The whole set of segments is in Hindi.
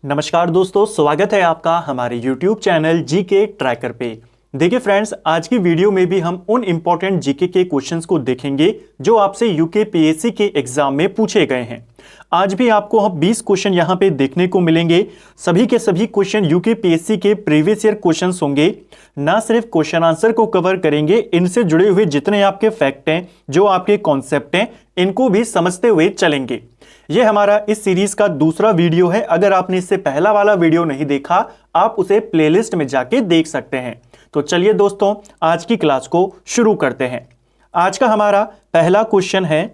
नमस्कार दोस्तों, स्वागत है आपका हमारे YouTube चैनल जीके ट्रैकर पे। देखिए फ्रेंड्स, आज की वीडियो में भी हम उन इंपॉर्टेंट जीके के क्वेश्चंस को देखेंगे जो आपसे यूकेपीएससी के एग्जाम में पूछे गए हैं। आज भी आपको हम 20 क्वेश्चन यहाँ पे देखने को मिलेंगे। सभी के सभी क्वेश्चन यूकेपीएससी के प्रीवियस ईयर क्वेश्चंस होंगे। ना सिर्फ क्वेश्चन आंसर को कवर करेंगे, इनसे जुड़े हुए जितने आपके फैक्ट हैं, जो आपके कॉन्सेप्ट हैं, इनको भी समझते हुए चलेंगे। यह हमारा इस सीरीज का दूसरा वीडियो है। अगर आपने इससे पहला वाला वीडियो नहीं देखा, आप उसे प्लेलिस्ट में जाके देख सकते हैं। तो चलिए दोस्तों, आज की क्लास को शुरू करते हैं। आज का हमारा पहला क्वेश्चन है,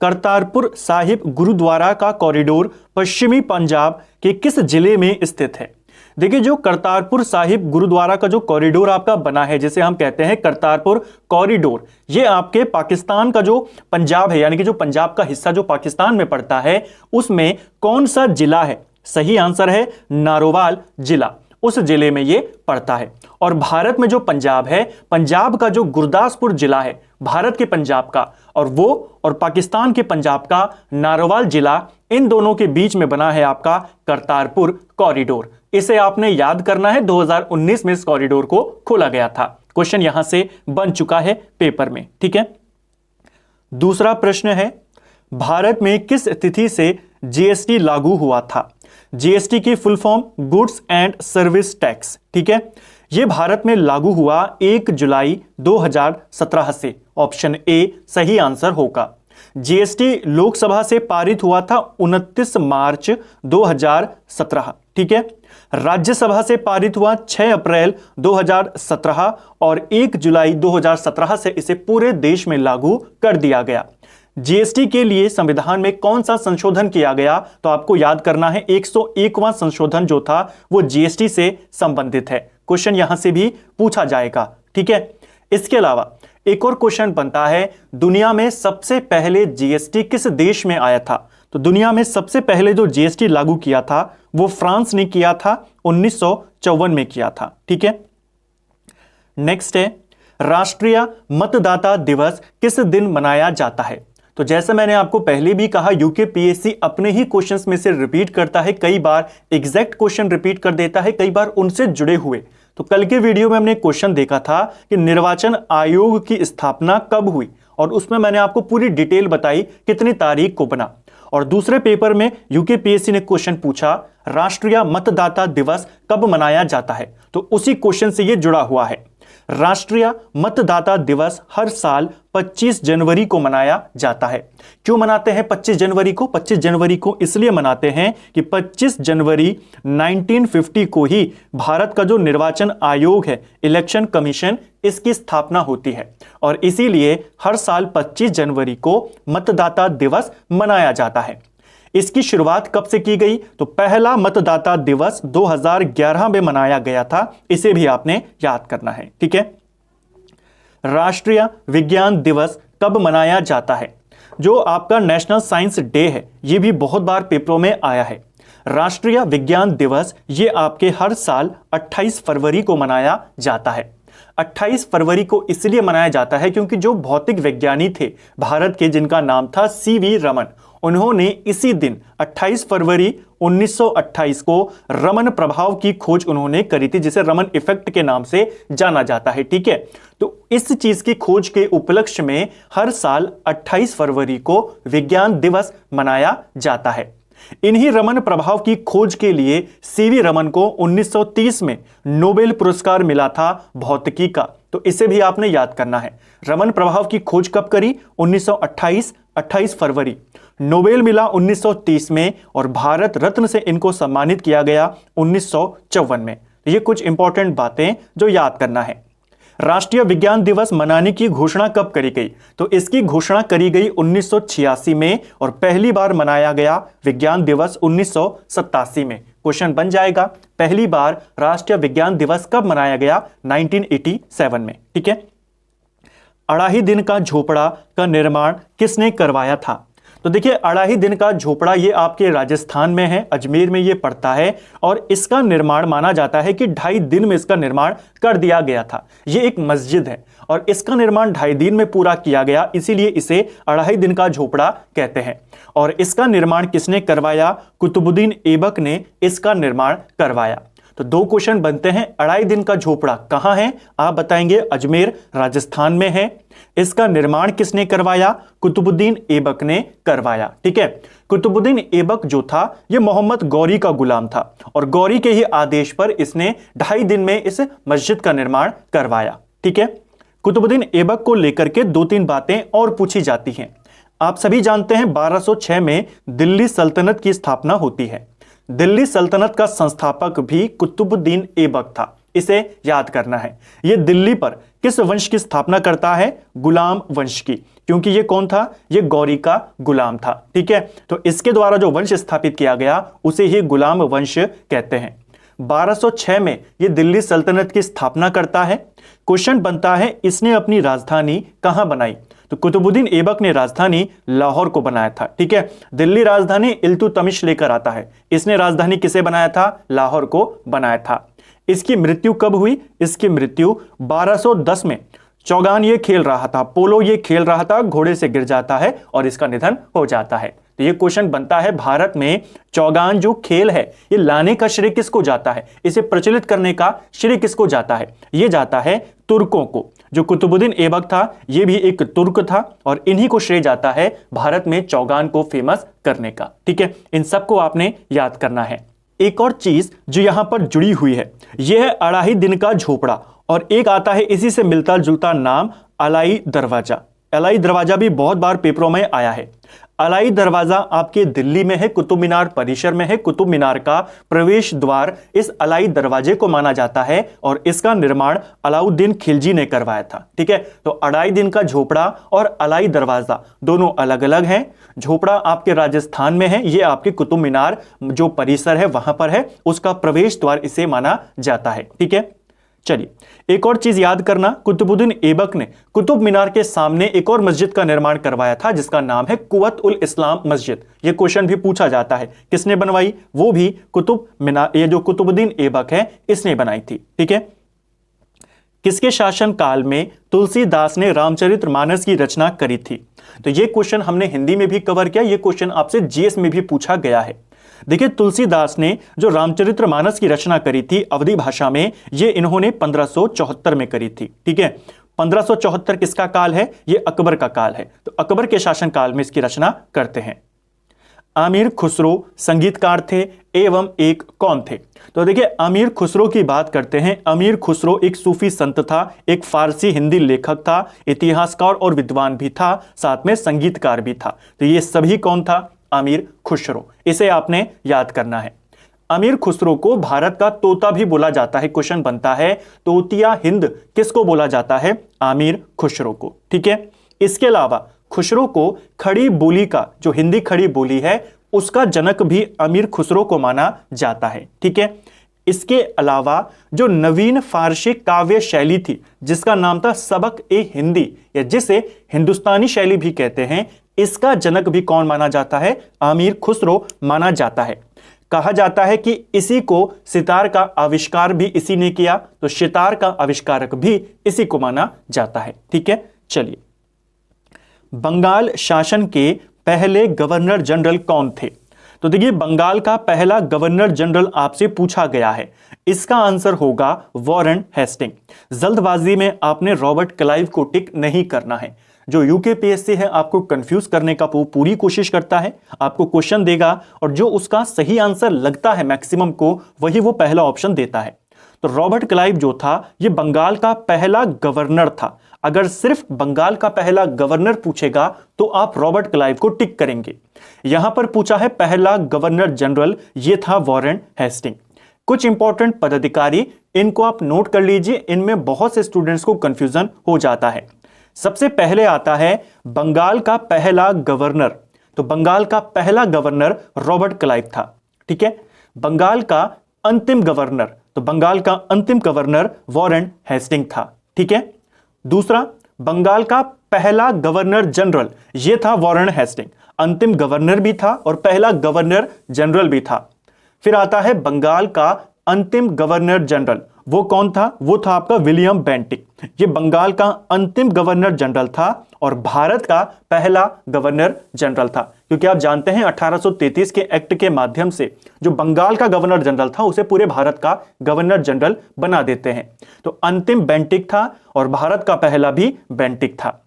करतारपुर साहिब गुरुद्वारा का कॉरिडोर पश्चिमी पंजाब के किस जिले में स्थित है? देखिए, जो करतारपुर साहिब गुरुद्वारा का जो कॉरिडोर आपका बना है, जिसे हम कहते हैं करतारपुर कॉरिडोर, ये आपके पाकिस्तान का जो पंजाब है, यानी कि जो पंजाब का हिस्सा जो पाकिस्तान में पड़ता है, उसमें कौन सा जिला है? सही आंसर है नारोवाल जिला। उस जिले में ये पड़ता है। और भारत में जो पंजाब है, पंजाब का जो गुरदासपुर जिला है, भारत के पंजाब का, और पाकिस्तान के पंजाब का नारोवाल जिला, इन दोनों के बीच में बना है आपका करतारपुर कॉरिडोर। इसे आपने याद करना है। 2019 में इस कॉरिडोर को खोला गया था। क्वेश्चन यहां से बन चुका है पेपर में। ठीक है, दूसरा प्रश्न है, भारत में किस तिथि से जीएसटी लागू हुआ था? जीएसटी की full form goods and service tax. ठीक है, यह भारत में लागू हुआ 1 जुलाई 2017 से। ऑप्शन ए सही आंसर होगा। जीएसटी लोकसभा से पारित हुआ था 29 मार्च 2017। ठीक है, राज्यसभा से पारित हुआ 6 अप्रैल 2017 और 1 जुलाई 2017 से इसे पूरे देश में लागू कर दिया गया। जीएसटी के लिए संविधान में कौन सा संशोधन किया गया? तो आपको याद करना है, 101वां संशोधन जो था वो जीएसटी से संबंधित है। क्वेश्चन यहां से भी पूछा जाएगा। ठीक है, इसके अलावा एक और क्वेश्चन बनता है, दुनिया में सबसे पहले जीएसटी किस देश में आया था? तो दुनिया में सबसे पहले जो जीएसटी लागू किया था वो फ्रांस ने किया था, 1954 में किया था। ठीक है, नेक्स्ट है, राष्ट्रीय मतदाता दिवस किस दिन मनाया जाता है? तो जैसे मैंने आपको पहले भी कहा, यूकेपीएससी अपने ही क्वेश्चंस में से रिपीट करता है। कई बार एग्जैक्ट क्वेश्चन रिपीट कर देता है, कई बार उनसे जुड़े हुए। तो कल के वीडियो में हमने क्वेश्चन देखा था कि निर्वाचन आयोग की स्थापना कब हुई, और उसमें मैंने आपको पूरी डिटेल बताई कितनी तारीख को बना। और दूसरे पेपर में यूकेपीएससी ने क्वेश्चन पूछा, राष्ट्रीय मतदाता दिवस कब मनाया जाता है? तो उसी क्वेश्चन से यह जुड़ा हुआ है। राष्ट्रीय मतदाता दिवस हर साल 25 जनवरी को मनाया जाता है। क्यों मनाते हैं 25 जनवरी को? 25 जनवरी को इसलिए मनाते हैं कि 25 जनवरी 1950 को ही भारत का जो निर्वाचन आयोग है, इलेक्शन कमीशन, इसकी स्थापना होती है। और इसीलिए हर साल 25 जनवरी को मतदाता दिवस मनाया जाता है। इसकी शुरुआत कब से की गई? तो पहला मतदाता दिवस 2011 में मनाया गया था। इसे भी आपने याद करना है। ठीक है, राष्ट्रीय विज्ञान दिवस कब मनाया जाता है? जो आपका नेशनल साइंस डे है, यह भी बहुत बार पेपरों में आया है। राष्ट्रीय विज्ञान दिवस ये आपके हर साल 28 फरवरी को मनाया जाता है। 28 फरवरी को इसलिए मनाया जाता है क्योंकि जो भौतिक वैज्ञानिक थे भारत के, जिनका नाम था सीवी रमन, उन्होंने इसी दिन 28 फरवरी 1928 को रमन प्रभाव की खोज उन्होंने करी थी, जिसे रमन इफेक्ट के नाम से जाना जाता है। ठीक है, तो इस चीज की खोज के उपलक्ष्य में हर साल 28 फरवरी को विज्ञान दिवस मनाया जाता है। इन्हीं रमन प्रभाव की खोज के लिए सीवी रमन को 1930 में नोबेल पुरस्कार मिला था भौतिकी का। तो इसे भी आपने याद करना है। रमन प्रभाव की खोज कब करी? 1928, 28 फरवरी। नोबेल मिला 1930 में, और भारत रत्न से इनको सम्मानित किया गया 1954 में। ये कुछ इंपॉर्टेंट बातें जो याद करना है। राष्ट्रीय विज्ञान दिवस मनाने की घोषणा कब करी गई? तो इसकी घोषणा करी गई 1986 में, और पहली बार मनाया गया विज्ञान दिवस 1987 में। क्वेश्चन बन जाएगा, पहली बार राष्ट्रीय विज्ञान दिवस कब मनाया गया? 1987 में। ठीक है, अढ़ाई दिन का झोपड़ा का निर्माण किसने करवाया था? तो देखिए अड़ाही दिन का झोपड़ा ये आपके राजस्थान में है, अजमेर में ये पड़ता है और इसका निर्माण माना जाता है कि 2.5 दिन में इसका निर्माण कर दिया गया था। ये एक मस्जिद है और इसका निर्माण 2.5 दिन में पूरा किया गया, इसीलिए इसे अड़ाही दिन का झोपड़ा कहते हैं। और इसका निर्माण किसने करवाया? कुतुबुद्दीन ऐबक ने इसका निर्माण करवाया। तो 2 क्वेश्चन बनते हैं। अड़ाई दिन का झोपड़ा कहां है? आप बताएंगे अजमेर राजस्थान में है। इसका निर्माण किसने करवाया? कुतुबुद्दीन ऐबक ने करवाया। ठीक है, कुतुबुद्दीन ऐबक जो था ये मोहम्मद गौरी का गुलाम था और गौरी के ही आदेश पर इसने 2.5 दिन में इस मस्जिद का निर्माण करवाया। ठीक है, कुतुबुद्दीन ऐबक को लेकर के 2-3 बातें और पूछी जाती हैं। आप सभी जानते हैं 1206 में दिल्ली सल्तनत की स्थापना होती है। दिल्ली सल्तनत का संस्थापक भी कुतुबुद्दीन ऐबक था, इसे याद करना है। यह दिल्ली पर किस वंश की स्थापना करता है? गुलाम वंश की, क्योंकि ये कौन था? ये गौरी का गुलाम था। ठीक है, तो इसके द्वारा जो वंश स्थापित किया गया उसे ही गुलाम वंश कहते हैं। 1206 में ये दिल्ली सल्तनत की स्थापना करता है। क्वेश्चन बनता है इसने अपनी राजधानी कहां बनाई? तो कुतुबुद्दीन ऐबक ने राजधानी लाहौर को बनाया था। ठीक है, दिल्ली राजधानी इल्तुतमिश लेकर आता है, इसने राजधानी किसे बनाया था? लाहौर को बनाया था। इसकी मृत्यु कब हुई? इसकी मृत्यु 1210 में। चौगान ये खेल रहा था, पोलो ये खेल रहा था, घोड़े से गिर जाता है और इसका निधन हो जाता है। तो ये क्वेश्चन बनता है भारत में चौगान जो खेल है ये लाने का श्रेय किसको जाता है? इसे प्रचलित करने का श्रेय किसको जाता है? ये जाता है तुर्कों को। जो कुतुबुद्दीन ऐबक था ये भी एक तुर्क था और इन्हीं को श्रेय जाता है भारत में चौगान को फेमस करने का। ठीक है, इन सबको आपने याद करना है। एक और चीज जो यहां पर जुड़ी हुई है यह है अड़ाही दिन का झोपड़ा और एक आता है इसी से मिलता जुलता नाम अलाई दरवाजा। अलाई दरवाजा भी बहुत बार पेपरों में आया है। अलाई दरवाजा आपके दिल्ली में है, कुतुब मीनार परिसर में है। कुतुब मीनार का प्रवेश द्वार इस अलाई दरवाजे को माना जाता है और इसका निर्माण अलाउद्दीन खिलजी ने करवाया था। ठीक है, तो अड़ाई दिन का झोपड़ा और अलाई दरवाजा दोनों अलग अलग हैं। झोपड़ा आपके राजस्थान में है, ये आपके कुतुब मीनार जो परिसर है वहां पर है, उसका प्रवेश द्वार इसे माना जाता है। ठीक है, चलिए एक और चीज याद करना, कुतुबुद्दीन ऐबक ने कुतुब मीनार के सामने एक और मस्जिद का निर्माण करवाया था जिसका नाम है कुव्वत उल इस्लाम मस्जिद। यह क्वेश्चन भी पूछा जाता है किसने बनवाई? वो भी कुतुब मीनार, ये जो कुतुबुद्दीन ऐबक है इसने बनाई थी। ठीक है, किसके शासन काल में तुलसीदास ने रामचरितमानस की रचना करी थी? तो यह क्वेश्चन हमने हिंदी में भी कवर किया, यह क्वेश्चन आपसे जीएस में भी पूछा गया है। देखिए तुलसीदास ने जो रामचरितमानस की रचना करी थी अवधी भाषा में, ये इन्होंने 1574 में करी थी। ठीक है, 1574 किसका काल है? ये अकबर का काल है। तो अकबर के शासन काल में इसकी रचना करते हैं। अमीर खुसरो संगीतकार थे एवं एक कौन थे? तो देखिए अमीर खुसरो की बात करते हैं। अमीर खुसरो एक सूफी संत था, एक फारसी हिंदी लेखक था, इतिहासकार और विद्वान भी था, साथ में संगीतकार भी था। तो ये सभी कौन था? अमीर खुसरो। इसे आपने याद करना है। अमीर खुसरो को भारत का तोता भी बोला जाता है। क्वेश्चन बनता है तोतिया हिंद किसको बोला जाता है? अमीर खुसरो को। ठीक है, इसके अलावा खुसरो को खड़ी बोली का, जो हिंदी खड़ी बोली है, उसका जनक भी अमीर खुसरो को माना जाता है। ठीक है, इसके अलावा जो नवीन फारसी काव्य शैली थी जिसका नाम था सबक ए हिंदी या जिसे हिंदुस्तानी शैली भी कहते हैं, इसका जनक भी कौन माना जाता है? अमीर खुसरो माना जाता है। कहा जाता है कि इसी को सितार का आविष्कार भी इसी ने किया, तो सितार का आविष्कारक भी इसी को माना जाता है। ठीक है, चलिए बंगाल शासन के पहले गवर्नर जनरल कौन थे? तो देखिए बंगाल का पहला गवर्नर जनरल आपसे पूछा गया है, इसका आंसर होगा वॉरेन हेस्टिंग। जल्दबाजी में आपने रॉबर्ट क्लाइव को टिक नहीं करना है। जो यूकेपीएससी है आपको कंफ्यूज करने का पूरी कोशिश करता है, आपको क्वेश्चन देगा और जो उसका सही आंसर लगता है मैक्सिमम को वही वो पहला ऑप्शन देता है। तो रॉबर्ट क्लाइव जो था ये बंगाल का पहला गवर्नर था। अगर सिर्फ बंगाल का पहला गवर्नर पूछेगा तो आप रॉबर्ट क्लाइव को टिक करेंगे। यहां पर पूछा है पहला गवर्नर जनरल, ये था वॉरेन हेस्टिंग। कुछ इंपॉर्टेंट पदाधिकारी इनको आप नोट कर लीजिए, इनमें बहुत से स्टूडेंट्स को कंफ्यूजन हो जाता है। सबसे पहले आता है बंगाल का पहला गवर्नर, तो बंगाल का पहला गवर्नर रॉबर्ट क्लाइव था। ठीक है, बंगाल का अंतिम गवर्नर, तो बंगाल का अंतिम गवर्नर वॉरेन हेस्टिंग था। ठीक है, दूसरा बंगाल का पहला गवर्नर जनरल ये था वॉरेन हेस्टिंग। अंतिम गवर्नर भी था और पहला गवर्नर जनरल भी था। फिर आता है बंगाल का अंतिम गवर्नर जनरल, वो कौन था? वो था आपका विलियम बेंटिक। ये बंगाल का अंतिम गवर्नर जनरल था और भारत का पहला गवर्नर जनरल था, क्योंकि आप जानते हैं 1833 के एक्ट के माध्यम से जो बंगाल का गवर्नर जनरल था उसे पूरे भारत का गवर्नर जनरल बना देते हैं। तो अंतिम बेंटिक था और भारत का पहला भी बेंटिक था।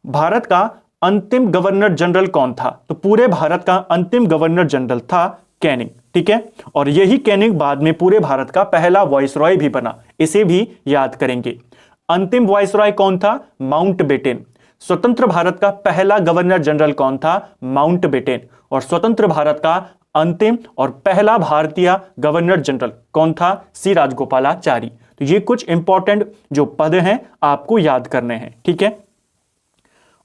भारत का अंतिम गवर्नर जनरल कौन था? तो पूरे भारत का अंतिम गवर्नर जनरल था कैनिंग, ठीक है। और यही कैनिंग बाद में पूरे भारत का पहला वाइसरॉय भी बना, इसे भी याद करेंगे। अंतिम वाइसरॉय कौन था? माउंटबेटन। स्वतंत्र भारत का पहला गवर्नर जनरल कौन था? माउंटबेटन। और स्वतंत्र भारत का अंतिम और पहला भारतीय गवर्नर जनरल कौन था? सी राजगोपालाचारी। तो ये कुछ इंपॉर्टेंट जो पद हैं आपको याद करने हैं, ठीक है।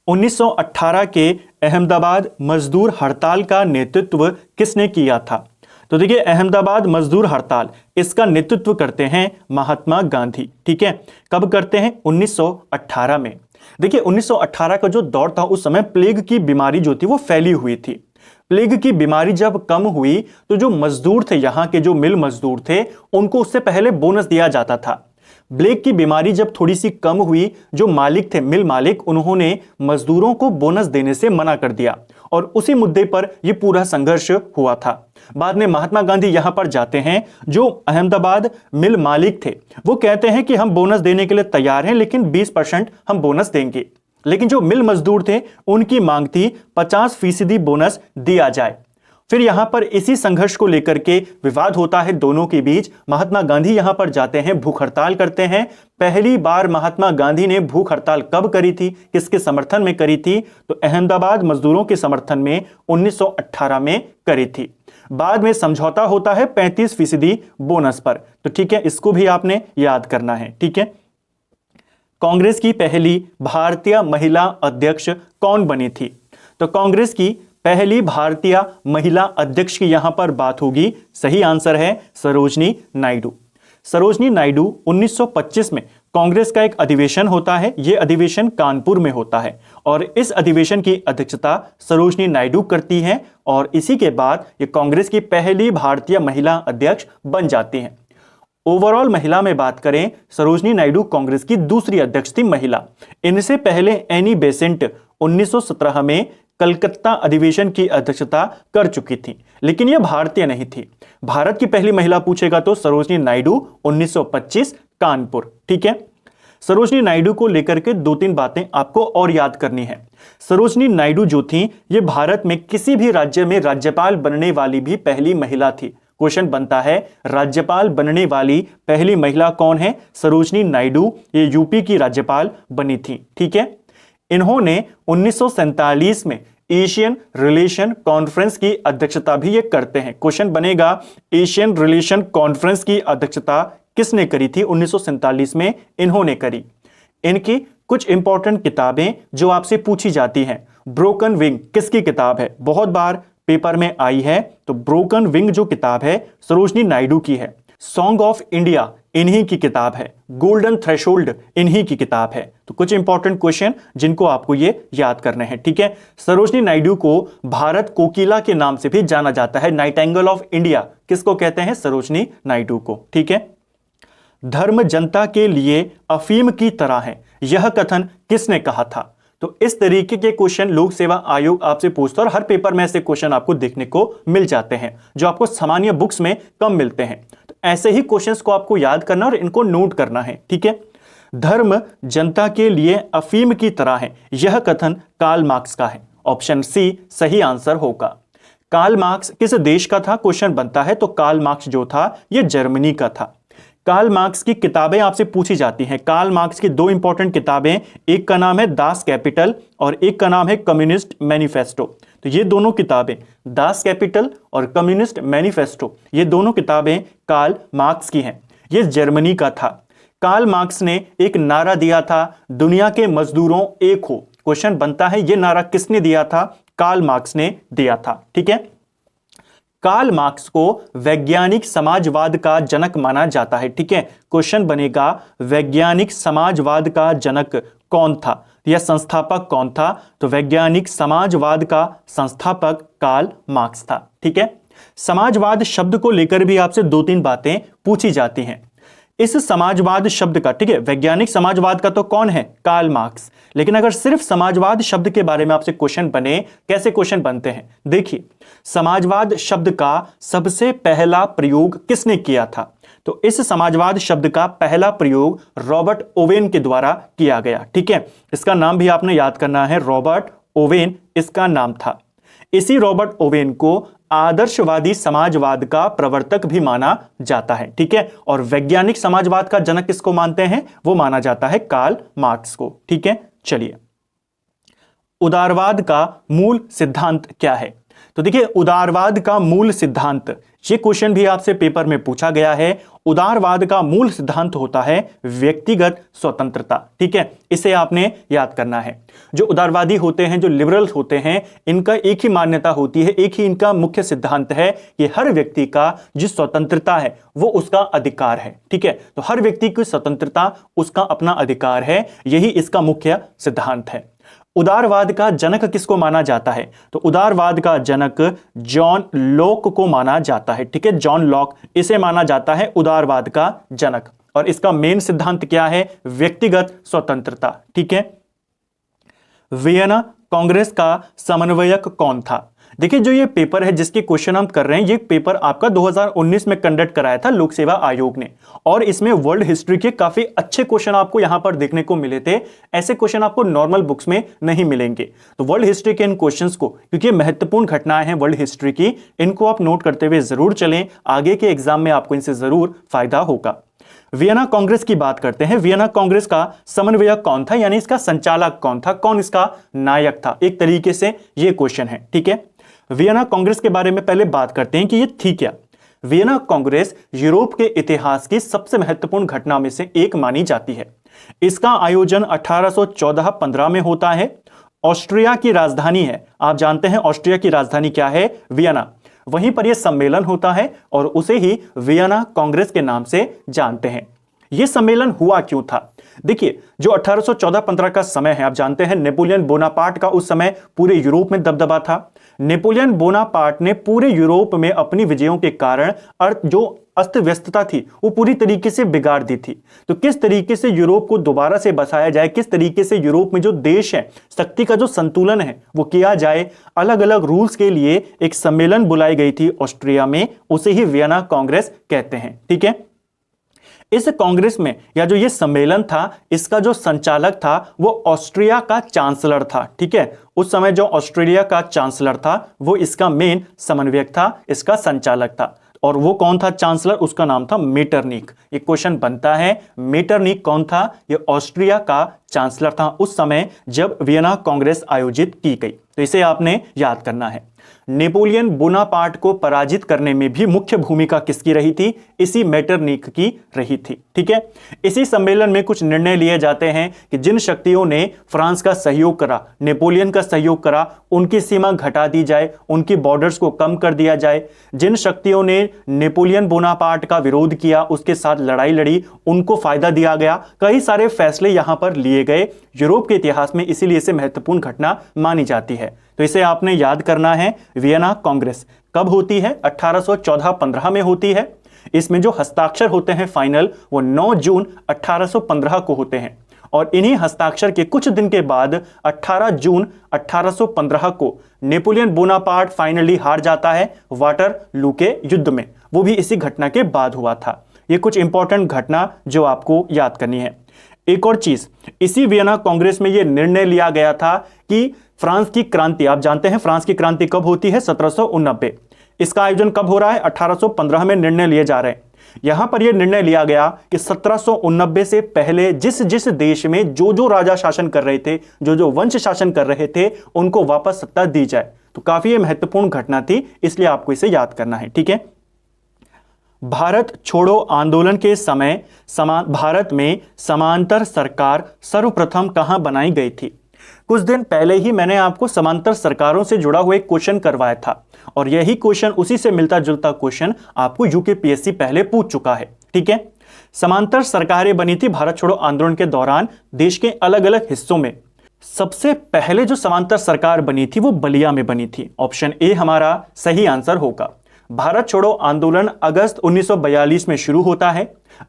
1918 के अहमदाबाद मजदूर हड़ताल का नेतृत्व किसने किया था? तो देखिए, अहमदाबाद मजदूर हड़ताल, इसका नेतृत्व करते हैं महात्मा गांधी, ठीक है। कब करते हैं? 1918 में। देखिए, 1918 का जो दौर था उस समय प्लेग की बीमारी जो थी वो फैली हुई थी। प्लेग की बीमारी जब कम हुई तो जो मजदूर थे, यहां के जो मिल मजदूर थे, उनको उससे पहले बोनस दिया जाता था। प्लेग की बीमारी जब थोड़ी सी कम हुई, जो मालिक थे, मिल मालिक, उन्होंने मजदूरों को बोनस देने से मना कर दिया और उसी मुद्दे पर यह पूरा संघर्ष हुआ था। बाद में महात्मा गांधी यहां पर जाते हैं, जो अहमदाबाद मिल मालिक थे वो कहते हैं कि हम बोनस देने के लिए तैयार हैं, लेकिन 20% हम बोनस देंगे। लेकिन जो मिल मजदूर थे उनकी मांग थी 50% बोनस दिया जाए। फिर यहां पर इसी संघर्ष को लेकर के विवाद होता है दोनों के बीच। महात्मा गांधी यहां पर जाते हैं, भूख हड़ताल करते हैं। पहली बार महात्मा गांधी ने भूख हड़ताल कब करी थी, किसके समर्थन में करी थी? तो अहमदाबाद मजदूरों के समर्थन में 1918 में करी थी। बाद में समझौता होता है 35% बोनस पर। तो ठीक है, इसको भी आपने याद करना है, ठीक है। कांग्रेस की पहली भारतीय महिला अध्यक्ष कौन बनी थी? तो कांग्रेस की पहली भारतीय महिला अध्यक्ष की यहां पर बात होगी। सही आंसर है सरोजनी नायडू। सरोजनी नायडू 1925 में कांग्रेस का एक अधिवेशन होता है। यह अधिवेशन कानपुर में होता है और इस अधिवेशन की अध्यक्षता सरोजनी नायडू करती हैं और इसी के बाद ये कांग्रेस की पहली भारतीय महिला अध्यक्ष बन जाती हैं। ओवरऑल महिला में बात करें, सरोजनी नायडू कांग्रेस की दूसरी अध्यक्ष थी महिला। इनसे पहले एनी बेसेंट 1917 में कलकत्ता अधिवेशन की अध्यक्षता कर चुकी थी, लेकिन यह भारतीय नहीं थी। भारत की पहली महिला पूछेगा तो सरोजनी नायडू 1925 कानपुर, ठीक है। सरोजनी नायडू को लेकर के 2-3 बातें आपको और याद करनी है। सरोजनी नायडू जो थी, ये भारत में किसी भी राज्य में राज्यपाल बनने वाली भी पहली महिला थी। क्वेश्चन बनता है, राज्यपाल बनने वाली पहली महिला कौन है? सरोजनी नायडू, ये यूपी की राज्यपाल बनी थी, ठीक है। इन्होंने 1947 में एशियन रिलेशन कॉन्फ्रेंस की अध्यक्षता भी ये करते हैं। क्वेश्चन बनेगा, एशियन रिलेशन कॉन्फ्रेंस की अध्यक्षता किसने करी थी? 1947 में इन्होंने करी। इनकी कुछ इंपॉर्टेंट किताबें जो आपसे पूछी जाती हैं। ब्रोकन विंग किसकी किताब है? बहुत बार पेपर में आई है। तो ब्रोकन विंग जो किताब है सरोजनी नायडू की है। सॉन्ग ऑफ इंडिया इन्हीं की किताब है। गोल्डन थ्रेशोल्ड इन्हीं की किताब है। तो कुछ इंपॉर्टेंट क्वेश्चन जिनको आपको ये याद करने हैं, ठीक है। सरोजनी नायडू को भारत कोकिला के नाम से भी जाना जाता है। नाइटिंगेल ऑफ इंडिया किसको कहते हैं? सरोजनी नायडू को, ठीक है। धर्म जनता के लिए अफीम की तरह है, यह कथन किसने कहा था? तो इस तरीके के क्वेश्चन लोक सेवा आयोग आपसे पूछता है और हर पेपर में ऐसे क्वेश्चन आपको देखने को मिल जाते हैं जो आपको सामान्य बुक्स में कम मिलते हैं। तो ऐसे ही क्वेश्चंस को आपको याद करना और इनको नोट करना है, ठीक है। धर्म जनता के लिए अफीम की तरह है, यह कथन कार्ल मार्क्स का है। ऑप्शन सी सही आंसर होगा। कार्ल मार्क्स किस देश का था? क्वेश्चन बनता है तो कार्ल मार्क्स जो था यह जर्मनी का था। कार्ल मार्क्स की किताबें आपसे पूछी जाती हैं। कार्ल मार्क्स की 2 इंपॉर्टेंट किताबें, एक का नाम है दास कैपिटल और एक का नाम है कम्युनिस्ट मैनिफेस्टो। तो ये दोनों किताबें, दास कैपिटल और कम्युनिस्ट मैनिफेस्टो, ये दोनों किताबें कार्ल मार्क्स की हैं। ये जर्मनी का था। कार्ल मार्क्स ने एक नारा दिया था, दुनिया के मजदूरों एक हो। क्वेश्चन बनता है ये नारा किसने दिया था? कार्ल मार्क्स ने दिया था, ठीक है। कार्ल मार्क्स को वैज्ञानिक समाजवाद का जनक माना जाता है, ठीक है। क्वेश्चन बनेगा, वैज्ञानिक समाजवाद का जनक कौन था? यह संस्थापक कौन था? तो वैज्ञानिक समाजवाद का संस्थापक कार्ल मार्क्स था। ठीक है, समाजवाद शब्द को लेकर भी आपसे 2-3 बातें पूछी जाती हैं। इस समाजवाद शब्द का, ठीक है, वैज्ञानिक समाजवाद का तो कौन है? Karl Marx. लेकिन अगर सिर्फ समाजवाद शब्द के बारे में आपसे क्वेश्चन बने, कैसे क्वेश्चन बनते हैं? देखिए, समाजवाद शब्द का सबसे पहला प्रयोग किसने किया था? तो इस समाजवाद शब्द का पहला प्रयोग रॉबर्ट ओवेन के द्वारा किया गया। ठीक है, इसका नाम भी आपने याद करना है, रॉबर्ट ओवेन इसका नाम था। इसी रॉबर्ट ओवेन को आदर्शवादी समाजवाद का प्रवर्तक भी माना जाता है। ठीक है, और वैज्ञानिक समाजवाद का जनक किसको मानते हैं? वो माना जाता है कार्ल मार्क्स को। ठीक है, चलिए, उदारवाद का मूल सिद्धांत क्या है? तो देखिए, उदारवाद का मूल सिद्धांत, ये क्वेश्चन भी आपसे पेपर में पूछा गया है। उदारवाद का मूल सिद्धांत होता है व्यक्तिगत स्वतंत्रता। ठीक है, इसे आपने याद करना है। जो उदारवादी होते हैं, जो लिबरल्स होते हैं, इनका एक ही मान्यता होती है, एक ही इनका मुख्य सिद्धांत है कि हर व्यक्ति का जो स्वतंत्रता है वो उसका अधिकार है। ठीक है, तो हर व्यक्ति की स्वतंत्रता उसका अपना अधिकार है, यही इसका मुख्य सिद्धांत है। उदारवाद का जनक किसको माना जाता है? तो उदारवाद का जनक जॉन लॉक को माना जाता है। ठीक है, जॉन लॉक, इसे माना जाता है उदारवाद का जनक। और इसका मेन सिद्धांत क्या है? व्यक्तिगत स्वतंत्रता। ठीक है, वियना कांग्रेस का समन्वयक कौन था? देखिए, जो ये पेपर है जिसके क्वेश्चन हम कर रहे हैं, ये पेपर आपका 2019 में कंडक्ट कराया था लोक सेवा आयोग ने, और इसमें वर्ल्ड हिस्ट्री के काफी अच्छे क्वेश्चन आपको यहां पर देखने को मिले थे। ऐसे क्वेश्चन आपको नॉर्मल बुक्स में नहीं मिलेंगे। तो वर्ल्ड हिस्ट्री के इन क्वेश्चंस को, क्योंकि महत्वपूर्ण घटनाएं हैं वर्ल्ड हिस्ट्री की, इनको आप नोट करते हुए जरूर चलें, आगे के एग्जाम में आपको इनसे जरूर फायदा होगा। वियना कांग्रेस की बात करते हैं। वियना कांग्रेस का समन्वयक कौन था, यानी इसका संचालक कौन था, कौन इसका नायक था? एक तरीके से ये क्वेश्चन है। ठीक है, वियना कांग्रेस के बारे में पहले बात करते हैं कि ये थी क्या। वियना कांग्रेस यूरोप के इतिहास की सबसे महत्वपूर्ण घटना में से एक मानी जाती है। इसका आयोजन 1814-15 में होता है। ऑस्ट्रिया की राजधानी है, आप जानते हैं ऑस्ट्रिया की राजधानी क्या है? वियना। वहीं पर यह सम्मेलन होता है और उसे ही वियना कांग्रेस के नाम से जानते हैं। यह सम्मेलन हुआ क्यों था? देखिए, जो 1814-15 का समय है, आप जानते हैं नेपोलियन बोनापार्ट का उस समय पूरे यूरोप में दबदबा था। नेपोलियन बोनापार्ट ने पूरे यूरोप में अपनी विजयों के कारण जो अस्त व्यस्तता थी वो पूरी तरीके से बिगाड़ दी थी। तो किस तरीके से यूरोप को दोबारा से बसाया जाए, किस तरीके से यूरोप में जो देश है, शक्ति का जो संतुलन है वो किया जाए, अलग अलग रूल्स के लिए एक सम्मेलन बुलाई गई थी ऑस्ट्रिया में, उसे ही वियना कांग्रेस कहते हैं। ठीक है, इस कांग्रेस में या जो ये सम्मेलन था, इसका जो संचालक था वो ऑस्ट्रिया का चांसलर था। ठीक है, उस समय जो ऑस्ट्रेलिया का चांसलर था वो इसका मेन समन्वयक था, इसका संचालक था। और वो कौन था चांसलर? उसका नाम था मेटरनिक। ये क्वेश्चन बनता है, मेटरनिक कौन था? ये ऑस्ट्रिया का चांसलर था उस समय जब वियना कांग्रेस आयोजित की गई। तो इसे आपने याद करना है। नेपोलियन बोनापार्ट को पराजित करने में भी मुख्य भूमिका किसकी रही थी? इसी मेटरनिक की रही थी। ठीक है, इसी सम्मेलन में कुछ निर्णय लिए जाते हैं कि जिन शक्तियों ने फ्रांस का सहयोग करा, नेपोलियन का सहयोग करा, उनकी सीमा घटा दी जाए, उनकी बॉर्डर्स को कम कर दिया जाए। जिन शक्तियों ने नेपोलियन बोनापार्ट का विरोध किया, उसके साथ लड़ाई लड़ी, उनको फायदा दिया गया। कई सारे फैसले यहां पर लिए गए यूरोप के इतिहास में, इसीलिए इसे महत्वपूर्ण घटना मानी जाती है। तो इसे आपने याद करना है। वियना कांग्रेस कब होती है? 1814-15 में होती है। इसमें जो हस्ताक्षर होते हैं फाइनल, वो 9 जून 1815 को होते हैं। और इन्हीं हस्ताक्षर के कुछ दिन के बाद 18 जून 1815 को नेपोलियन बोनापार्ट फाइनली हार जाता है वाटरलू के युद्ध में। वो भी इसी घटना के बाद हुआ था। ये कुछ इंपॉर्टेंट घटना जो आपको याद करनी है। एक और चीज, इसी वियना कांग्रेस में यह निर्णय लिया गया था कि फ्रांस की क्रांति, आप जानते हैं फ्रांस की क्रांति कब होती है? 1789। इसका आयोजन कब हो रहा है? 1815 में निर्णय लिए जा रहे हैं। यहां पर यह निर्णय लिया गया कि 1789 से पहले जिस जिस देश में जो राजा शासन कर रहे थे, जो वंश शासन कर रहे थे, उनको वापस सत्ता दी जाए। तो काफी महत्वपूर्ण घटना थी, इसलिए आपको इसे याद करना है। ठीक है, भारत छोड़ो आंदोलन के समय भारत में समांतर सरकार सर्वप्रथम कहां बनाई गई थी? कुछ दिन पहले ही मैंने आपको समांतर सरकारों से जुड़ा हुआ एक क्वेश्चन करवाया था, और यही क्वेश्चन, उसी से मिलता जुलता क्वेश्चन आपको यूकेपीएससी पहले पूछ चुका है। ठीक है, समांतर सरकारें बनी थी भारत छोड़ो आंदोलन के दौरान देश के अलग अलग हिस्सों में। सबसे पहले जो समांतर सरकार बनी थी वो बलिया में बनी थी। ऑप्शन ए हमारा सही आंसर होगा। भारत छोड़ो आंदोलन अगस्त 1942 में शुरू होता है।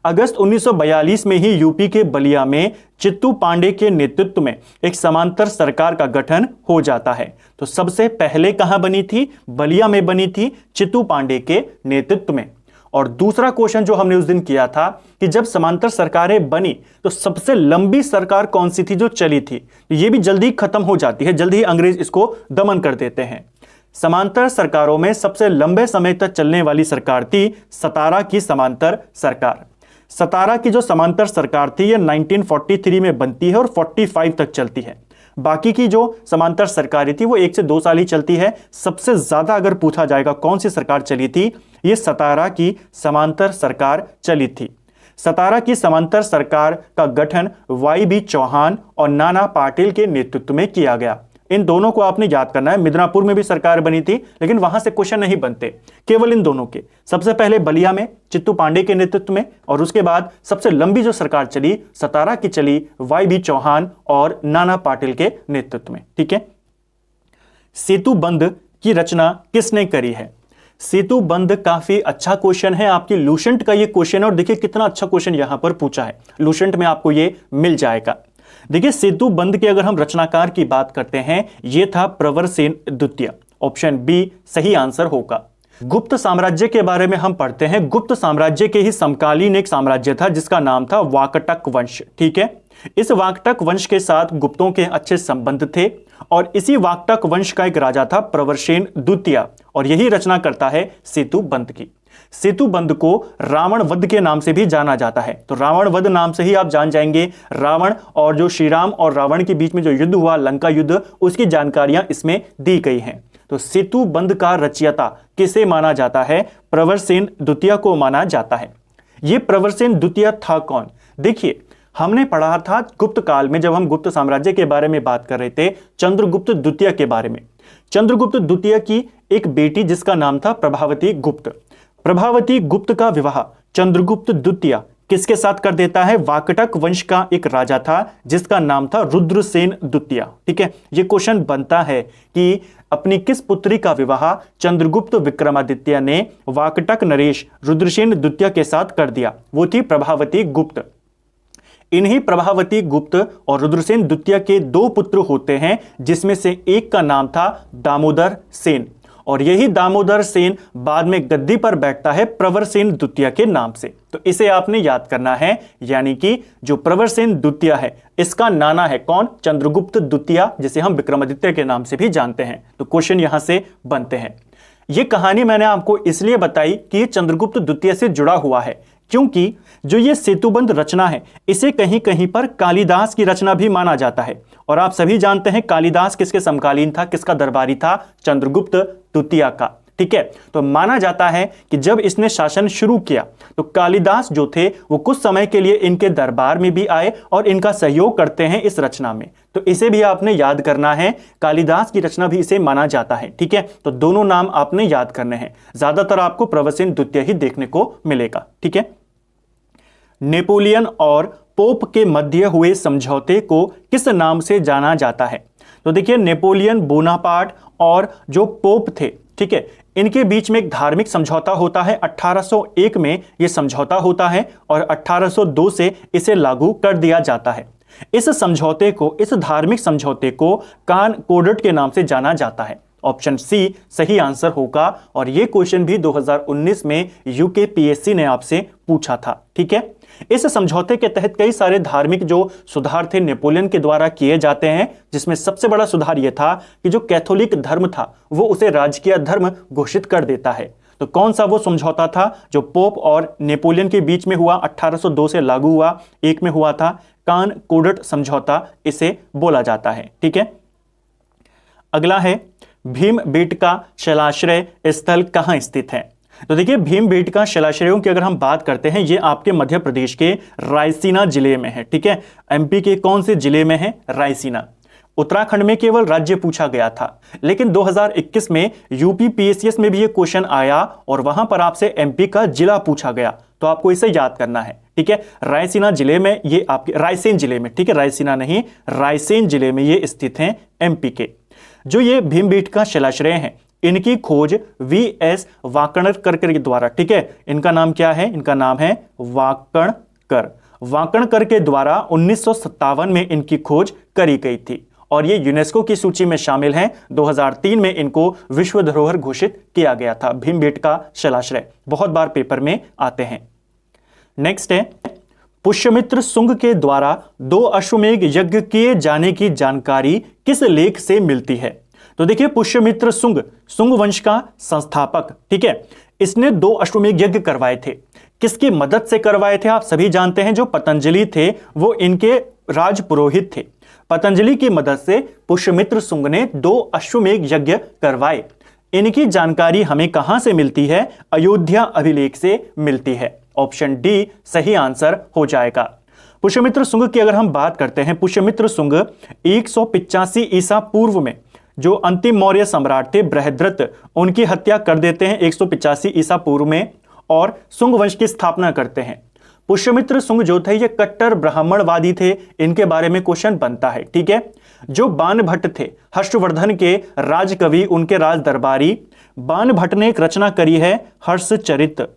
अगस्त 1942 में ही यूपी के बलिया में चित्तू पांडे के नेतृत्व में एक समांतर सरकार का गठन हो जाता है। तो सबसे पहले कहां बनी थी? बलिया में बनी थी, चित्तू पांडे के नेतृत्व में। और दूसरा क्वेश्चन जो हमने उस दिन किया था कि जब समांतर सरकारें बनी तो सबसे लंबी सरकार कौन सी थी जो चली थी? ये भी जल्दी खत्म हो जाती है, जल्दी ही अंग्रेज इसको दमन कर देते हैं। समांतर सरकारों में सबसे लंबे समय तक चलने वाली सरकार थी सतारा की समांतर सरकार। सतारा की जो समांतर सरकार थी ये 1943 में बनती है और 45 तक चलती है। बाकी की जो समांतर सरकारें थी वो 1 से 2 साल ही चलती है। सबसे ज्यादा अगर पूछा जाएगा कौन सी सरकार चली थी, ये सतारा की समांतर सरकार चली थी। सतारा की समांतर सरकार का गठन वाई बी चौहान और नाना पाटिल के नेतृत्व में किया गया। इन दोनों को आपने याद करना है। मिदनापुर में भी सरकार बनी थी लेकिन वहां से क्वेश्चन नहीं बनते, केवल इन दोनों के। सबसे पहले बलिया में चित्तू पांडे के नेतृत्व में, और उसके बाद सबसे लंबी जो सरकार चली सतारा की चली वाई बी चौहान और नाना पाटिल के नेतृत्व में। ठीक है, सेतु बंध की रचना किसने करी है? सेतु बंध काफी अच्छा क्वेश्चन है, आपकी लूसेंट का ये क्वेश्चन है। और देखिए कितना अच्छा क्वेश्चन यहां पर पूछा है, लूसेंट में आपको ये मिल जाएगा। देखिए सेतु बंध के अगर हम रचनाकार की बात करते हैं, यह था प्रवरसेन द्वितीय। ऑप्शन बी सही आंसर होगा। गुप्त साम्राज्य के बारे में हम पढ़ते हैं। गुप्त साम्राज्य के ही समकालीन एक साम्राज्य था जिसका नाम था वाकटक वंश। ठीक है, इस वाकटक वंश के साथ गुप्तों के अच्छे संबंध थे और इसी वाकटक वंश का एक राजा था प्रवरसेन द्वितीय, और यही रचना करता है सेतु बंध की। सेतु बंध को रावण वध के नाम से भी जाना जाता है। तो रावण वध नाम से ही आप जान जाएंगे रावण और जो श्री राम और रावण के बीच में जो युद्ध हुआ, लंका युद्ध, उसकी जानकारियां इसमें दी गई हैं। तो सेतु बंध का रचयिता किसे माना जाता है? प्रवरसेन द्वितीय को माना जाता है। यह प्रवरसेन द्वितीय था कौन? देखिए हमने पढ़ा था गुप्त काल में, जब हम गुप्त साम्राज्य के बारे में बात कर रहे थे, चंद्रगुप्त द्वितीय के बारे में। चंद्रगुप्त द्वितीय की एक बेटी जिसका नाम था प्रभावती गुप्त। प्रभावती गुप्त का विवाह चंद्रगुप्त द्वितीय किसके साथ कर देता है? वाकटक वंश का एक राजा था जिसका नाम था रुद्रसेन द्वितीय। ठीक है, यह क्वेश्चन बनता है कि अपनी किस पुत्री का विवाह चंद्रगुप्त विक्रमादित्य ने वाकटक नरेश रुद्रसेन द्वितीय के साथ कर दिया? वो थी प्रभावती गुप्त। इन्हीं प्रभावती गुप्त और रुद्रसेन द्वितीय के 2 पुत्र होते हैं, जिसमें से एक का नाम था दामोदर सेन, और यही दामोदर सेन बाद में गद्दी पर बैठता है प्रवरसेन द्वितीय के नाम से। तो इसे आपने याद करना है, यानी कि जो प्रवरसेन द्वितीय है इसका नाना है कौन? चंद्रगुप्त द्वितीय, जिसे हम विक्रमादित्य के नाम से भी जानते हैं। तो क्वेश्चन यहां से बनते हैं। यह कहानी मैंने आपको इसलिए बताई कि चंद्रगुप्त द्वितीय से जुड़ा हुआ है, क्योंकि जो ये सेतुबंध रचना है इसे कहीं कहीं पर कालिदास की रचना भी माना जाता है। और आप सभी जानते हैं कालिदास किसके समकालीन था, किसका दरबारी था? चंद्रगुप्त द्वितीय का। ठीक है, तो माना जाता है कि जब इसने शासन शुरू किया तो कालिदास जो थे वो कुछ समय के लिए इनके दरबार में भी आए और इनका सहयोग करते हैं इस रचना में। तो इसे भी आपने याद करना है, कालिदास की रचना भी इसे माना जाता है। ठीक है, तो दोनों नाम आपने याद करने हैं। ज्यादातर आपको प्रवरसेन द्वितीय ही देखने को मिलेगा। ठीक है, नेपोलियन और पोप के मध्य हुए समझौते को किस नाम से जाना जाता है? तो देखिए नेपोलियन बोनापार्ट और जो पोप थे, ठीक है, इनके बीच में एक धार्मिक समझौता होता है। 1801 में यह समझौता होता है और 1802 से इसे लागू कर दिया जाता है। इस समझौते को, इस धार्मिक समझौते को कॉनकॉर्डेट के नाम से जाना जाता है। ऑप्शन सी सही आंसर होगा। और यह क्वेश्चन भी 2019 में यूकेपीएससी ने आपसे पूछा था। ठीक है, इस समझौते के तहत कई सारे धार्मिक जो सुधार थे नेपोलियन के द्वारा किए जाते हैं, जिसमें सबसे बड़ा सुधार यह था कि जो कैथोलिक धर्म था वो उसे राजकीय धर्म घोषित कर देता है। तो कौन सा वो समझौता था जो पोप और नेपोलियन के बीच में हुआ, 1802 से लागू हुआ, एक में हुआ था? कॉनकॉर्डेट समझौता इसे बोला जाता है। ठीक है, अगला है भीमबेटका शिलाश्रय स्थल कहां स्थित है? तो देखिए भीमबेटका शिलाश्रयों की अगर हम बात करते हैं, ये आपके मध्य प्रदेश के रायसीना जिले में है। ठीक है, एमपी के कौन से जिले में है? रायसीना। उत्तराखंड में केवल राज्य पूछा गया था, लेकिन 2021 में यूपीपीएससी में भी ये क्वेश्चन आया और वहां पर आपसे एमपी का जिला पूछा गया। तो आपको इसे याद करना है, ठीक है। रायसीना जिले में ये आपके, रायसेन जिले में, ठीक है, रायसीना नहीं, रायसेन जिले में ये स्थित हैं एमपी के। जो ये भीमबेटका शिलाश्रय हैं, इनकी खोज वीएस वाकणकर के द्वारा, ठीक है, इनका नाम क्या है, इनका नाम है वाकणकर के द्वारा 1957 में इनकी खोज करी गई थी और ये यूनेस्को की सूची में शामिल हैं। 2003 में इनको विश्व धरोहर घोषित किया गया था। भीमबेटका शिलाश्रय बहुत बार पेपर में आते हैं। नेक्स्ट है, पुष्यमित्र शुंग के द्वारा 2 अश्वमेध यज्ञ किए जाने की जानकारी किस लेख से मिलती है? तो देखिए, पुष्यमित्र शुंग वंश का संस्थापक, ठीक है, इसने 2 अश्वमेध यज्ञ करवाए थे। किसकी मदद से करवाए थे? आप सभी जानते हैं, जो पतंजलि थे वो इनके राज पुरोहित थे। पतंजलि की मदद से पुष्यमित्र शुंग ने 2 अश्वमेध यज्ञ करवाए। इनकी जानकारी हमें कहां से मिलती है? अयोध्या अभिलेख से मिलती है। ऑप्शन डी सही आंसर हो जाएगा। पुष्यमित्र शुंग की अगर हम बात करते हैं, पुष्यमित्र शुंग 185 ईसा पूर्व में जो अंतिम मौर्य सम्राट थे बृहद्रथ, उनकी हत्या कर देते हैं 185 ईसा पूर्व में और शुंग वंश की स्थापना करते हैं। पुष्यमित्र शुंग जो थे ये कट्टर ब्राह्मणवादी थे, इनके बारे में क्वेश्चन बनता है, ठीक है। जो बाणभट्ट थे, हर्षवर्धन के राजकवि, उनके राज दरबारी, बाणभट्ट ने एक रचना करी है हर्षचरित।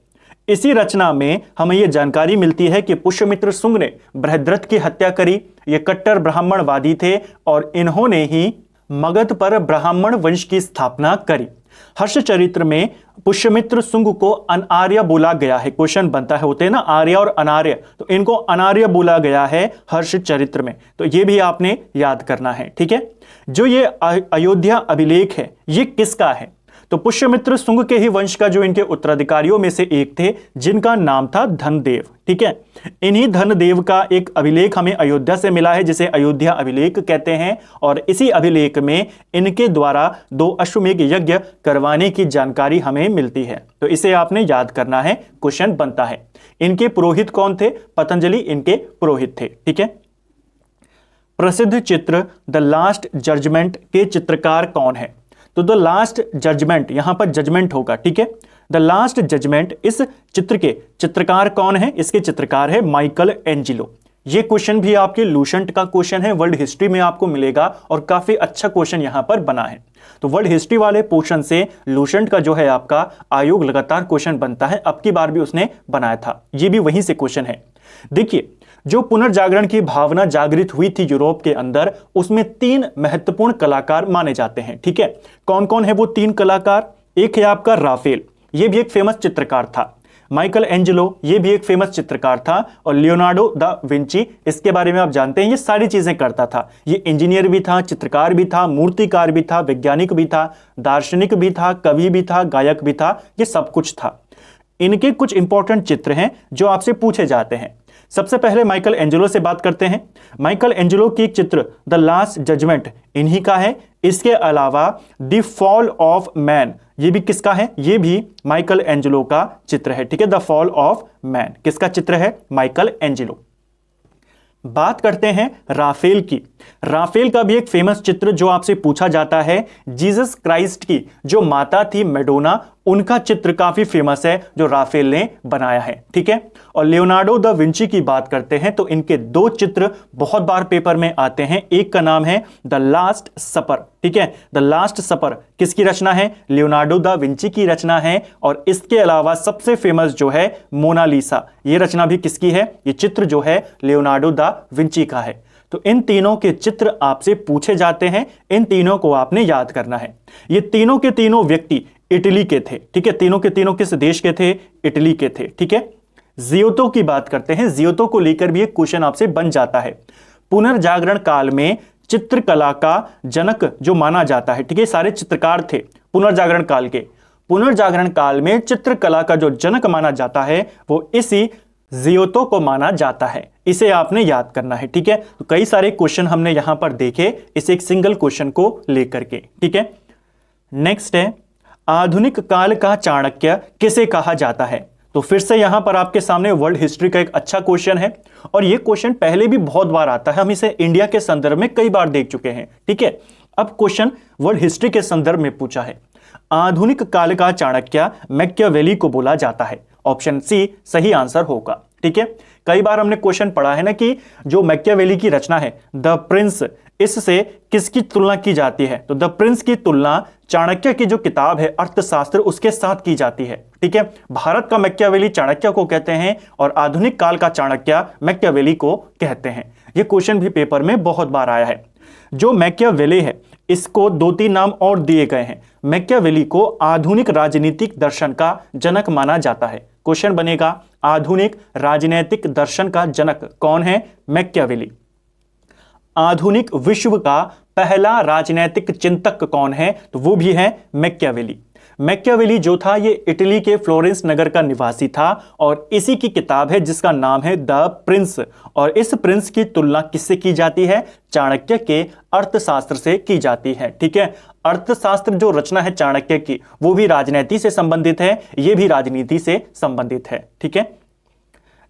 इसी रचना में हमें यह जानकारी मिलती है कि पुष्यमित्र शुंग ने बृहद्रथ की हत्या करी। ये कट्टर ब्राह्मणवादी थे और इन्होंने ही मगध पर ब्राह्मण वंश की स्थापना करी। हर्षचरित्र में पुष्यमित्र शुंग को अनार्य बोला गया है। क्वेश्चन बनता है, होते हैं ना आर्य और अनार्य, तो इनको अनार्य बोला गया है हर्षचरित्र में, तो ये भी आपने याद करना है, ठीक है। जो ये अयोध्या अभिलेख है ये किसका है? तो पुष्यमित्र शुंग के ही वंश का जो इनके उत्तराधिकारियों में से एक थे, जिनका नाम था धनदेव, ठीक है। इन्हीं धनदेव का एक अभिलेख हमें अयोध्या से मिला है, जिसे अयोध्या अभिलेख कहते हैं, और इसी अभिलेख में इनके द्वारा 2 अश्वमेध यज्ञ करवाने की जानकारी हमें मिलती है। तो इसे आपने याद करना है, क्वेश्चन बनता है। इनके पुरोहित कौन थे? पतंजलि इनके पुरोहित थे, ठीक है। प्रसिद्ध चित्र द लास्ट जजमेंट के चित्रकार कौन है? तो द लास्ट जजमेंट, यहां पर जजमेंट होगा, ठीक है। द लास्ट जजमेंट, इस चित्र के चित्रकार कौन है? इसके चित्रकार है माइकल एंजिलो। ये क्वेश्चन भी आपके लूसेंट का क्वेश्चन है, वर्ल्ड हिस्ट्री में आपको मिलेगा और काफी अच्छा क्वेश्चन यहां पर बना है। तो वर्ल्ड हिस्ट्री वाले पोर्शन से लूसेंट का जो है आपका आयोग लगातार क्वेश्चन बनता है, अब की बार भी उसने बनाया था, ये भी वहीं से क्वेश्चन है। देखिए, जो पुनर्जागरण की भावना जागृत हुई थी यूरोप के अंदर, उसमें 3 महत्वपूर्ण कलाकार माने जाते हैं, ठीक है। कौन कौन है वो 3 कलाकार? एक है आपका राफेल, ये भी एक फेमस चित्रकार था। माइकल एंजेलो, ये भी एक फेमस चित्रकार था। और लियोनार्डो दा विंची, इसके बारे में आप जानते हैं, ये सारी चीजें करता था। ये इंजीनियर भी था, चित्रकार भी था, मूर्तिकार भी था, वैज्ञानिक भी था, दार्शनिक भी था, कवि भी था, गायक भी था, ये सब कुछ था। इनके कुछ इंपॉर्टेंट चित्र हैं जो आपसे पूछे जाते हैं। सबसे पहले माइकल एंजेलो से बात करते हैं। माइकल एंजेलो की चित्र द लास्ट जजमेंट इन्हीं का है। इसके अलावा द फॉल ऑफ मैन, ये भी किसका है? ये भी माइकल एंजेलो का चित्र है, ठीक है। द फॉल ऑफ मैन किसका चित्र है? Michael Angelo. बात करते हैं राफेल की। राफेल का भी एक फेमस चित्र जो आपसे पूछा जाता है, जीसस क्राइस्ट की जो माता थी मैडोना, उनका चित्र काफी फेमस है जो राफेल ने बनाया है, ठीक है। और लियोनार्डो दा विंची की बात करते हैं तो इनके 2 चित्र बहुत बार पेपर में आते हैं। एक का नाम है द लास्ट सपर, ठीक है। द लास्ट सपर किसकी रचना है? लियोनार्डो दा विंची की रचना है। और इसके अलावा सबसे फेमस जो है मोनालिसा, ये रचना भी किसकी है? ये चित्र जो है लियोनार्डो दा विंची का है। तो इन तीनों के चित्र आपसे पूछे जाते हैं, इन तीनों को आपने याद करना है। ये तीनों के तीनों व्यक्ति इटली के थे, ठीक है। तीनों के तीनों किस देश के थे? इटली के थे, ठीक है। जियोतो की बात करते हैं। जियोतो को लेकर भी एक क्वेश्चन आपसे बन जाता है। पुनर्जागरण काल में चित्रकला का जनक जो माना जाता है, ठीक है, सारे चित्रकार थे पुनर्जागरण काल के। पुनर्जागरण काल में चित्रकला का जो जनक माना जाता है वो इसी जियोतो को माना जाता है। इसे आपने याद करना है, ठीक है। तो कई सारे क्वेश्चन हमने यहां पर देखे इस एक सिंगल क्वेश्चन को लेकर के, ठीक है। नेक्स्ट है, आधुनिक काल का चाणक्य किसे कहा जाता है? तो फिर से यहां पर आपके सामने वर्ल्ड हिस्ट्री का एक अच्छा क्वेश्चन है और यह क्वेश्चन पहले भी बहुत बार आता है, हम इसे इंडिया के संदर्भ में कई बार देख चुके हैं, ठीक है। अब क्वेश्चन वर्ल्ड हिस्ट्री के संदर्भ में पूछा है। आधुनिक काल का चाणक्य मैकियावेली को बोला जाता है। ऑप्शन सी सही आंसर होगा। ठीक है, कई बार हमने क्वेश्चन पढ़ा है ना कि जो मैकियावेली की रचना है द प्रिंस, इससे किसकी तुलना की जाती है? तो द प्रिंस की तुलना चाणक्य की जो किताब है अर्थशास्त्र उसके साथ की जाती है। ठीक है, भारत का मैकियावेली चाणक्य को कहते हैं और आधुनिक काल का चाणक्य मैकियावेली को कहते हैं। यह क्वेश्चन भी पेपर में बहुत बार आया है। जो मैकियावेली है इसको 2-3 नाम और दिए गए हैं। मैकियावेली को आधुनिक राजनीतिक दर्शन का जनक माना जाता है। क्वेश्चन बनेगा आधुनिक राजनीतिक दर्शन का जनक कौन है? मैकियावेली। आधुनिक विश्व का पहला राजनीतिक चिंतक कौन है? तो वो भी है मैकियावेली। मैकियावेली जो था ये इटली के फ्लोरेंस नगर का निवासी था और इसी की किताब है जिसका नाम है द प्रिंस। और इस प्रिंस की तुलना किससे की जाती है? चाणक्य के अर्थशास्त्र से की जाती है। ठीक है, अर्थशास्त्र जो रचना है चाणक्य की वो भी राजनीति से संबंधित है, ये भी राजनीति से संबंधित है। ठीक है,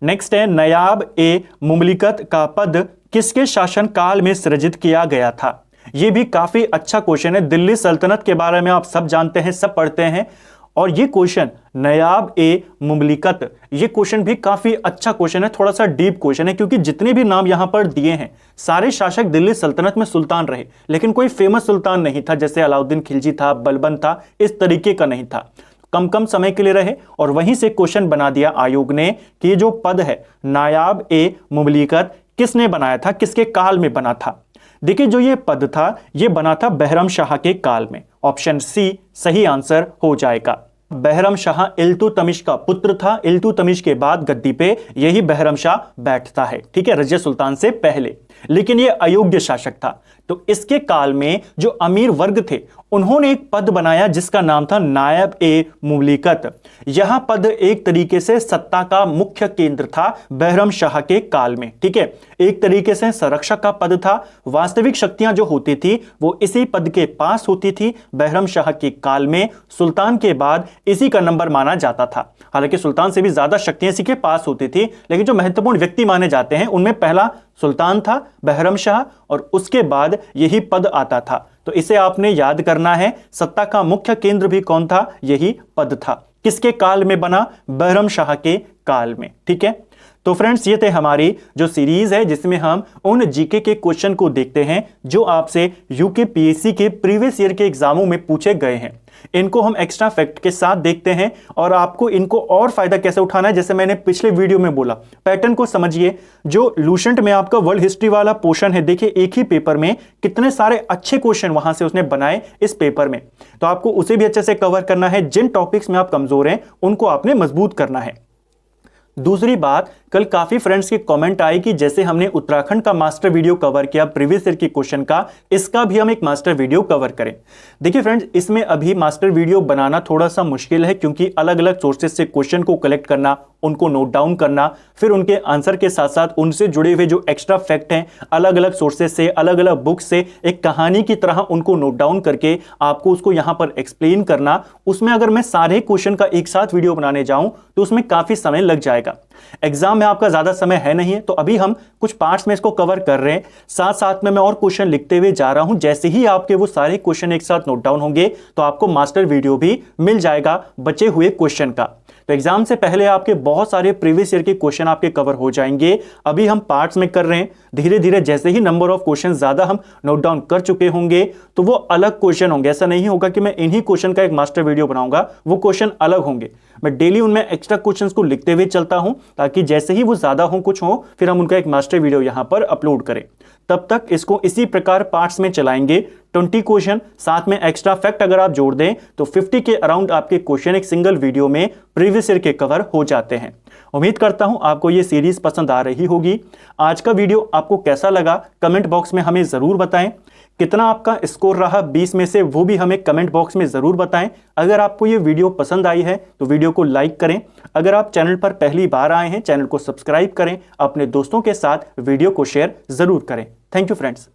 नेक्स्ट है नयाब ए मुमलिकत का पद किसके शासन काल में सृजित किया गया था? यह भी काफी अच्छा क्वेश्चन है। दिल्ली सल्तनत के बारे में आप सब जानते हैं, सब पढ़ते हैं। और ये क्वेश्चन नयाब ए मुमलिकत, ये क्वेश्चन भी काफी अच्छा क्वेश्चन है, थोड़ा सा डीप क्वेश्चन है क्योंकि जितने भी नाम यहां पर दिए हैं सारे शासक दिल्ली सल्तनत में सुल्तान रहे, लेकिन कोई फेमस सुल्तान नहीं था, जैसे अलाउद्दीन खिलजी था, बलबन था, इस तरीके का नहीं था। कम कम समय के लिए रहे और वहीं से क्वेश्चन बना दिया आयोग ने कि जो पद है नायाब ए मुमलिकत किसने बनाया था, किसके काल में बना था? देखिए, जो ये पद था ये बना था बहरम शाह के काल में। ऑप्शन सी सही आंसर हो जाएगा। बहरम शाह इल्तुतमिश का पुत्र था। इल्तुतमिश के बाद गद्दी पे यही बहरम शाह बैठता है। ठीक है, रजिया सुल्तान से पहले, लेकिन ये अयोग्य शासक था। तो इसके काल में जो अमीर वर्ग थे उन्होंने एक पद बनाया जिसका नाम था नायब ए मुमलिकत। यह पद एक तरीके से सत्ता का मुख्य केंद्र था बहरम शाह के काल में। ठीक है, एक तरीके से संरक्षक का पद था। वास्तविक शक्तियां जो होती थी वो इसी पद के पास होती थी। बहरम शाह के काल में सुल्तान के बाद इसी का नंबर माना जाता था। हालांकि सुल्तान से भी ज्यादा शक्तियां इसी के पास होती थी, लेकिन जो महत्वपूर्ण व्यक्ति माने जाते हैं उनमें पहला सुल्तान था बहरम शाह और उसके बाद यही पद आता था। तो इसे आपने याद करना है। सत्ता का मुख्य केंद्र भी कौन था? यही पद था। किसके काल में बना? बहरम शाह के काल में। ठीक है, तो फ्रेंड्स ये थे हमारी जो सीरीज है जिसमें हम उन जीके के क्वेश्चन को देखते हैं जो आपसे यूकेपीएससी के प्रीवियस ईयर के एग्जामों में पूछे गए हैं। इनको हम एक्स्ट्रा फैक्ट के साथ देखते हैं और आपको इनको और फायदा कैसे उठाना है, जैसे मैंने पिछले वीडियो में बोला, पैटर्न को समझिए। जो लूसेंट में आपका वर्ल्ड हिस्ट्री वाला पोर्शन है, देखिए एक ही पेपर में कितने सारे अच्छे क्वेश्चन वहां से उसने बनाए इस पेपर में, तो आपको उसे भी अच्छे से कवर करना है। जिन टॉपिक्स में आप कमजोर हैं उनको आपने मजबूत करना है। दूसरी बात, कल काफी फ्रेंड्स की कमेंट आई कि जैसे हमने उत्तराखंड का मास्टर वीडियो कवर किया प्रीवियस ईयर के क्वेश्चन का, इसका भी हम एक मास्टर वीडियो कवर करें। देखिए फ्रेंड्स, इसमें अभी मास्टर वीडियो बनाना थोड़ा सा मुश्किल है क्योंकि अलग अलग सोर्सेज से क्वेश्चन को कलेक्ट करना, उनको नोट डाउन करना, फिर उनके आंसर के साथ साथ उनसे जुड़े हुए जो एक्स्ट्रा फैक्ट हैं अलग अलग सोर्सेज से, अलग अलग बुक से एक कहानी की तरह उनको नोट डाउन करके आपको उसको यहां पर एक्सप्लेन करना, उसमें अगर मैं सारे क्वेश्चन का एक साथ वीडियो बनाने जाऊं तो उसमें काफी समय लग जाएगा। एग्जाम में आपका ज्यादा समय है नहीं है, तो अभी हम कुछ पार्ट्स में इसको कवर कर रहे हैं, साथ साथ में मैं और क्वेश्चन लिखते हुए जा रहा हूं। जैसे ही आपके वो सारे क्वेश्चन एक साथ नोट डाउन होंगे तो आपको मास्टर वीडियो भी मिल जाएगा बचे हुए क्वेश्चन का। तो एग्जाम से पहले आपके बहुत सारे प्रीवियस ईयर के क्वेश्चन आपके कवर हो जाएंगे। अभी हम पार्ट्स में कर रहे हैं, धीरे धीरे जैसे ही नंबर ऑफ क्वेश्चन ज्यादा हम नोट डाउन कर चुके होंगे तो वो अलग क्वेश्चन होंगे। ऐसा नहीं होगा कि मैं इन्हीं क्वेश्चन का एक मास्टर वीडियो बनाऊंगा, वो क्वेश्चन अलग होंगे। मैं डेली उनमें एक्स्ट्रा क्वेश्चंस को लिखते हुए चलता हूं ताकि जैसे ही वो ज्यादा हो कुछ हो फिर हम उनका एक मास्टर वीडियो यहां पर अपलोड करें। तब तक इसको इसी प्रकार पार्ट्स में चलाएंगे। 20 क्वेश्चन साथ में एक्स्ट्रा फैक्ट अगर आप जोड़ दें तो 50 के अराउंड आपके क्वेश्चन एक सिंगल वीडियो में प्रीवियस ईयर के कवर हो जाते हैं। उम्मीद करता हूं आपको ये सीरीज पसंद आ रही होगी। आज का वीडियो आपको कैसा लगा कमेंट बॉक्स में हमें जरूर बताएं। कितना आपका स्कोर रहा 20 में से वो भी हमें कमेंट बॉक्स में जरूर बताएं। अगर आपको ये वीडियो पसंद आई है तो वीडियो को लाइक करें। अगर आप चैनल पर पहली बार आए हैं चैनल को सब्सक्राइब करें। अपने दोस्तों के साथ वीडियो को शेयर जरूर करें। Thank you friends.